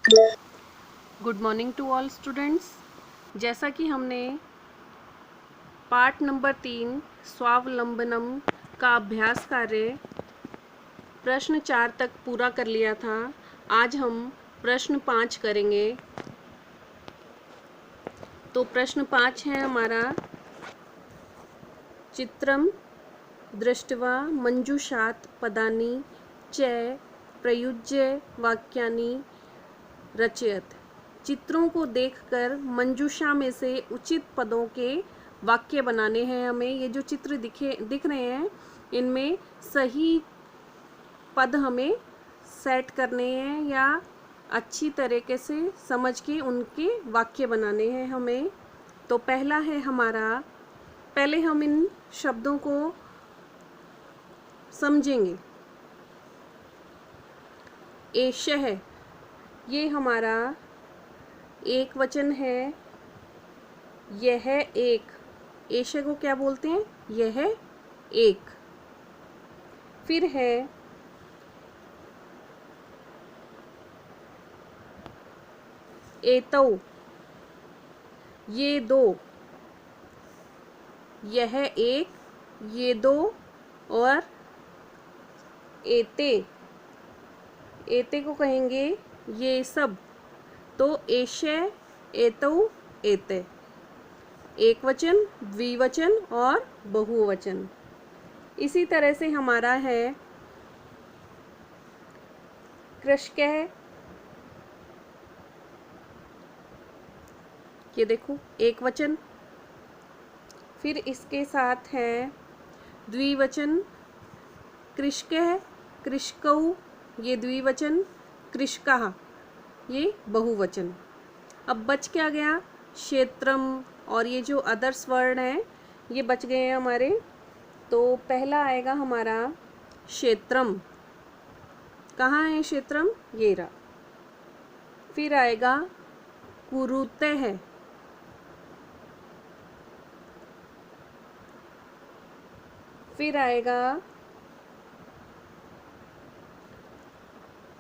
Good morning to all students. जैसा कि हमने पार्ट नंबर 3 स्वावलंबनम का अभ्यास कार्य प्रश्न 4 तक पूरा कर लिया था, आज हम प्रश्न 5 करेंगे। तो प्रश्न 5 है हमारा, चित्रम दृष्ट्वा मंजूषात् पदानि च प्रयुज्य वाक्यानि रचयत। चित्रों को देखकर मंजूषा में से उचित पदों के वाक्य बनाने हैं हमें। ये जो चित्र दिख रहे हैं, इनमें सही पद हमें सेट करने हैं या अच्छी तरीके से समझ के उनके वाक्य बनाने हैं हमें। तो पहला है हमारा, पहले हम इन शब्दों को समझेंगे। एषः, ये हमारा एक वचन है। यह एक, एषः को क्या बोलते हैं? यह एक। फिर है एतौ, ये दो। यह एक, ये दो। और एते, एते को कहेंगे ये सब। तो एषः, एतौ, एते, एक वचन, द्विवचन और बहुवचन। इसी तरह से हमारा है कृषकः। ये देखो, एक वचन। फिर इसके साथ है द्विवचन, कृषकः, कृषकौ, ये द्विवचन, कृषकाः, ये बहुवचन। अब बच क्या गया? क्षेत्रम, और ये जो अदर्स वर्ड हैं ये बच गए हैं हमारे। तो पहला आएगा हमारा क्षेत्रम। कहाँ है क्षेत्रम? ये रहा। फिर आएगा कुरुतेः। फिर आएगा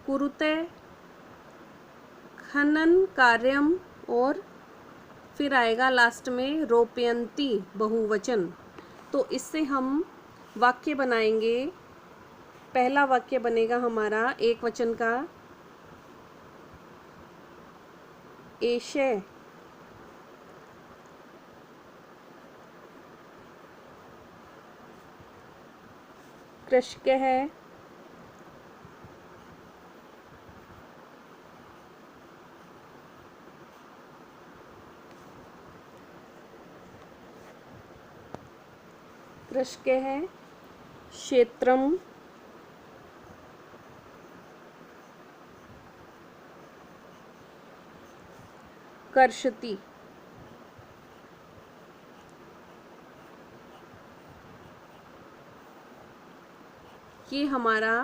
कुरुते, खनन कार्यम, और फिर आएगा लास्ट में रोपयंती, बहुवचन। तो इससे हम वाक्य बनाएंगे। पहला वाक्य बनेगा हमारा एक वचन का, एषः कृषकः कृषकः क्षेत्रम कर्षति। ये हमारा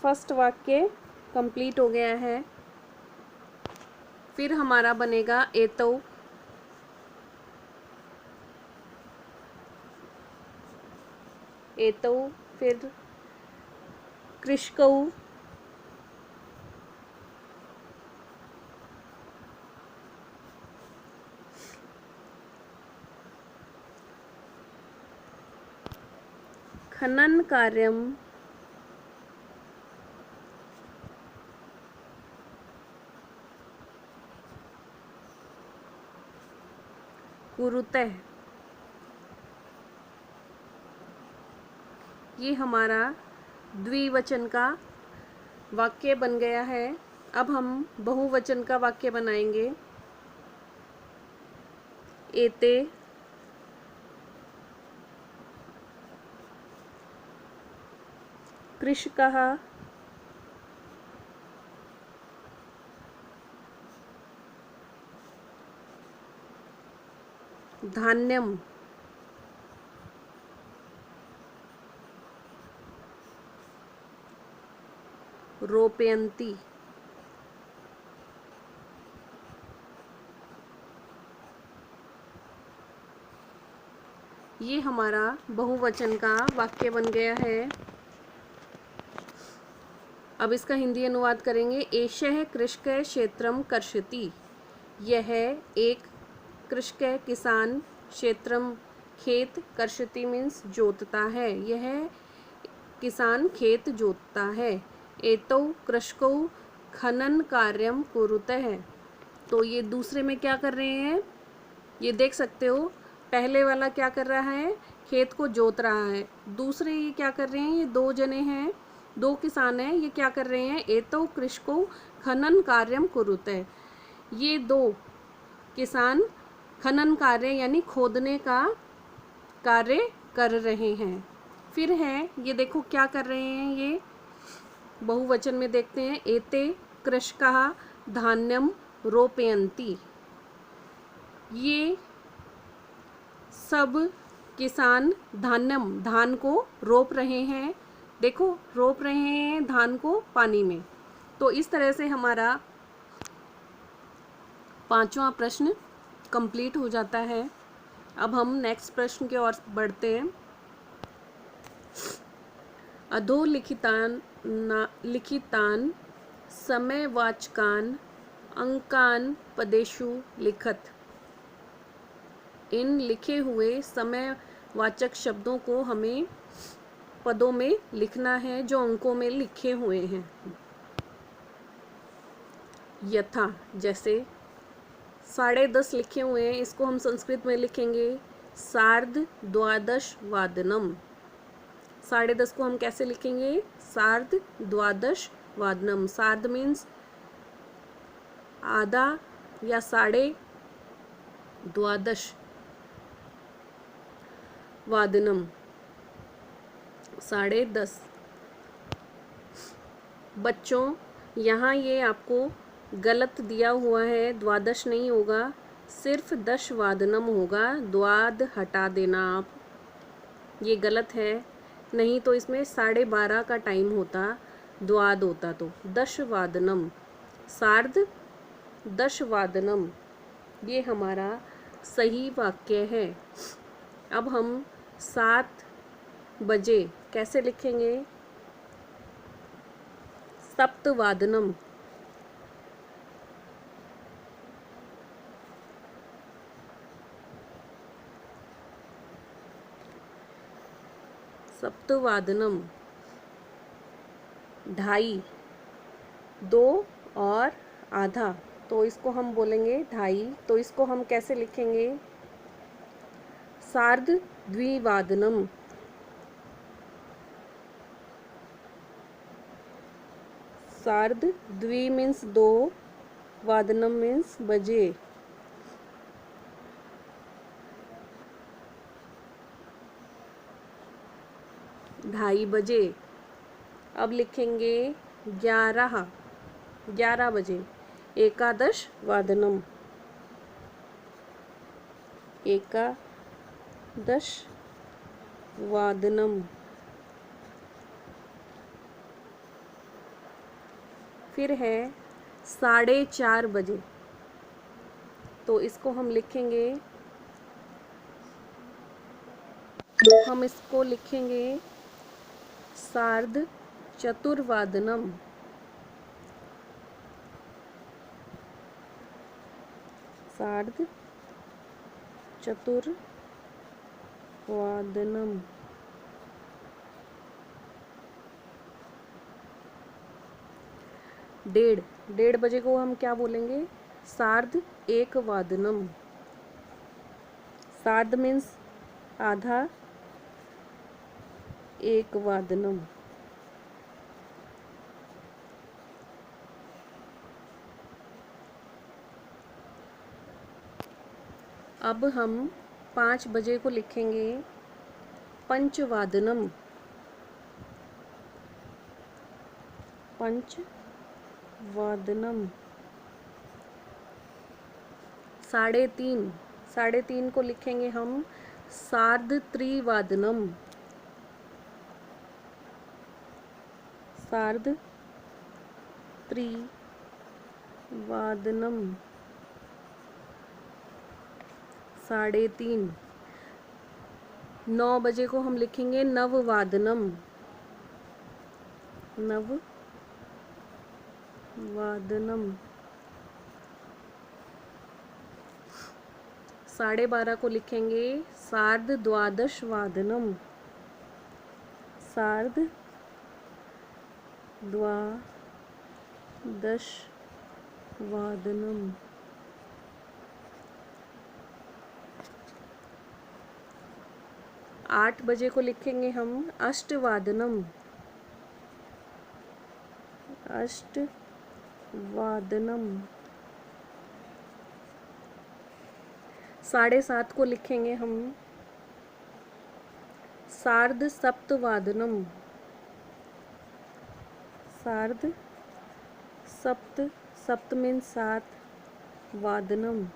फर्स्ट वाक्य कंप्लीट हो गया है। फिर हमारा बनेगा एतौ, एतौ। फिर कृषकौ, खनन कार्यम कुरुतेः। ये हमारा द्विवचन का वाक्य बन गया है। अब हम बहुवचन का वाक्य बनाएंगे। एते, कृषकाः, धान्यम, रोपयन्ति। ये हमारा बहुवचन का वाक्य बन गया है। अब इसका हिंदी अनुवाद करेंगे। एषः कृषकः क्षेत्रम कर्षति। यह एक कृषकः किसान, क्षेत्रम खेत, कर्षति मीन्स जोतता है। यह किसान खेत जोतता है। एतौ कृषकौ खनन कार्यम कुरुतः। तो ये दूसरे में क्या कर रहे हैं, ये देख सकते हो। पहले वाला क्या कर रहा है, खेत को जोत रहा है। दूसरे ये क्या कर रहे हैं, ये दो जने हैं, दो किसान हैं, ये क्या कर रहे हैं, एतौ कृषकौ खनन कार्यम कुरुतः। ये दो किसान खनन कार्य यानी खोदने का कार्य कर रहे हैं। फिर है, ये देखो क्या कर रहे हैं, ये बहुवचन में देखते हैं। एते कृषकाः धान्यम रोपयन्ति। ये सब किसान धान्यम धान को रोप रहे हैं। देखो रोप रहे हैं धान को पानी में। तो इस तरह से हमारा 5वां प्रश्न कंप्लीट हो जाता है। अब हम नेक्स्ट प्रश्न की ओर बढ़ते हैं। लिखितान समयवाचकान अंकान पदेषु लिखत। इन लिखे हुए समयवाचक शब्दों को हमें पदों में लिखना है जो अंकों में लिखे हुए हैं। यथा, जैसे 10:30 लिखे हुए हैं, इसको हम संस्कृत में लिखेंगे सार्ध द्वादश वादनम। 10:30 को हम कैसे लिखेंगे, सार्ध द्वादश वादनम। सार्ध मीन्स आधा या साढ़े, द्वादश वादनम 10:30। बच्चों, यहाँ ये आपको गलत दिया हुआ है, द्वादश नहीं होगा, सिर्फ 10 वादनम होगा। द्वाद हटा देना आप, ये गलत है। नहीं तो इसमें 12:30 का टाइम होता, द्वाद होता तो 10 वादनम, सार्ध 10 वादनम, ये हमारा सही वाक्य है। अब हम 7 बजे कैसे लिखेंगे, सप्तवादनम। सप्तवादनम 2:30, 2 और आधा, तो इसको हम बोलेंगे 2:30। तो इसको हम कैसे लिखेंगे, सार्ध द्विवादनम। सार्ध द्वि मीन्स 2, वादनम मीन्स बजे। ढाई बजे। अब लिखेंगे 11 बजे, एकादश वादनम। एकादश वादनम। फिर है 4:30 बजे, तो इसको हम लिखेंगे, सार्ध चतुर्वादनम। सार्ध चतुर्वादनम। 1:30 बजे को हम क्या बोलेंगे, सार्ध एक वादनम। सार्ध मीन्स आधा, एक वादनम। अब हम 5 बजे को लिखेंगे पंचवादनम। पंचवादनम। 3:30 को लिखेंगे हम सार्ध त्रिवादनम। सार्ध त्रिवादनम। 3:30। 9 बजे को हम लिखेंगे नववादनम। वादनम। 12:30 को लिखेंगे सार्ध द्वादश वादनम। सार्ध द्वादश वादनम। 8 बजे को लिखेंगे हम अष्टवादनम। अष्टवादनम। 7:30 को लिखेंगे हम सार्ध सप्तवादनम। सार्ध सप्त मीन्स 7 वादनम।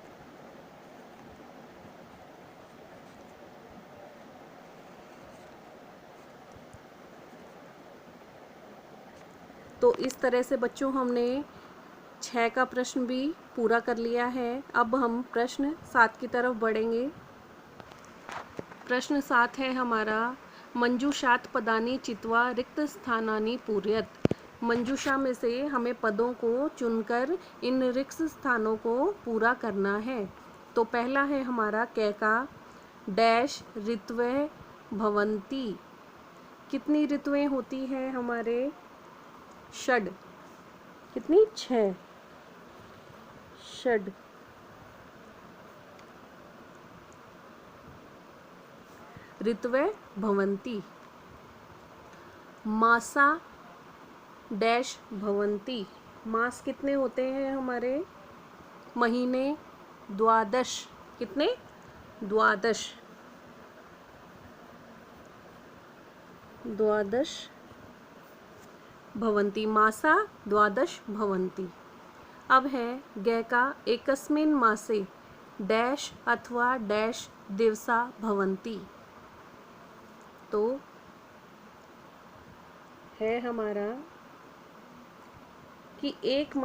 तो इस तरह से बच्चों हमने 6 का प्रश्न भी पूरा कर लिया है। अब हम प्रश्न 7 की तरफ बढ़ेंगे। प्रश्न 7 है हमारा मंजूषात पदानि चित्वा रिक्त स्थानानि पूरयत। मंजूषा में से हमें पदों को चुनकर इन रिक्त स्थानों को पूरा करना है। तो पहला है हमारा कैका डैश ऋत्वः भवन्ति। कितनी ऋतुएं होती हैं हमारे? षड। कितनी? 6। षड। ऋत्वः भवन्ति। मासा डैश भवन्ति। मास कितने होते हैं हमारे? महीने 12। कितने? 12। 12 भवन्ति। मासा 12 भवन्ति। अब है गैका एकस्मिन् मासे डैश अथवा डैश दिवसा भवन्ति। तो है हमारा कि एक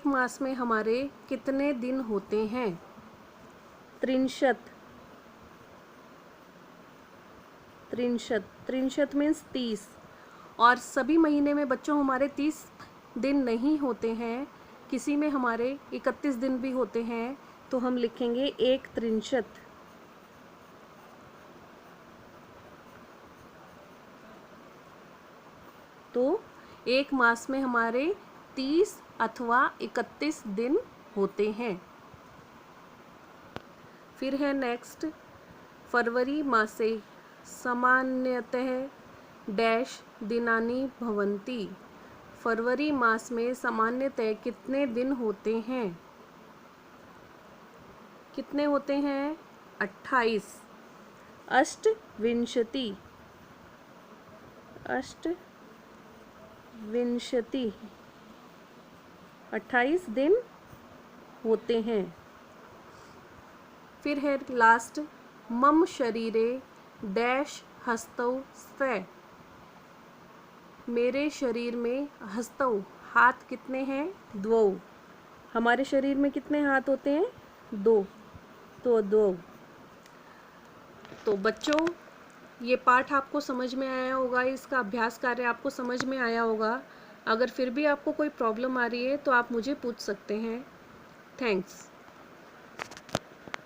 मास में हमारे कितने दिन होते हैं? 63। 63 मीन्स 30। और सभी महीने में बच्चों हमारे 30 दिन नहीं होते हैं, किसी में हमारे 31 दिन भी होते हैं। तो हम लिखेंगे 1/63। तो एक मास में हमारे 30 अथवा 31 दिन होते हैं। फिर है नेक्स्ट फरवरी मासे सामान्यतः डैश दिनानि भवन्ति। फरवरी मास में सामान्यतः कितने दिन होते हैं? कितने होते हैं? 28। अष्टविंशति। 28 दिन होते हैं। फिर है लास्ट मम शरीरे डैश हस्तौ स्तः। मेरे शरीर में हस्तौ हाथ कितने हैं? 2। हमारे शरीर में कितने हाथ होते हैं? 2। तो 2। तो बच्चों ये पाठ आपको समझ में आया होगा, इसका अभ्यास कार्य आपको समझ में आया होगा। अगर फिर भी आपको कोई प्रॉब्लम आ रही है तो आप मुझे पूछ सकते हैं। थैंक्स।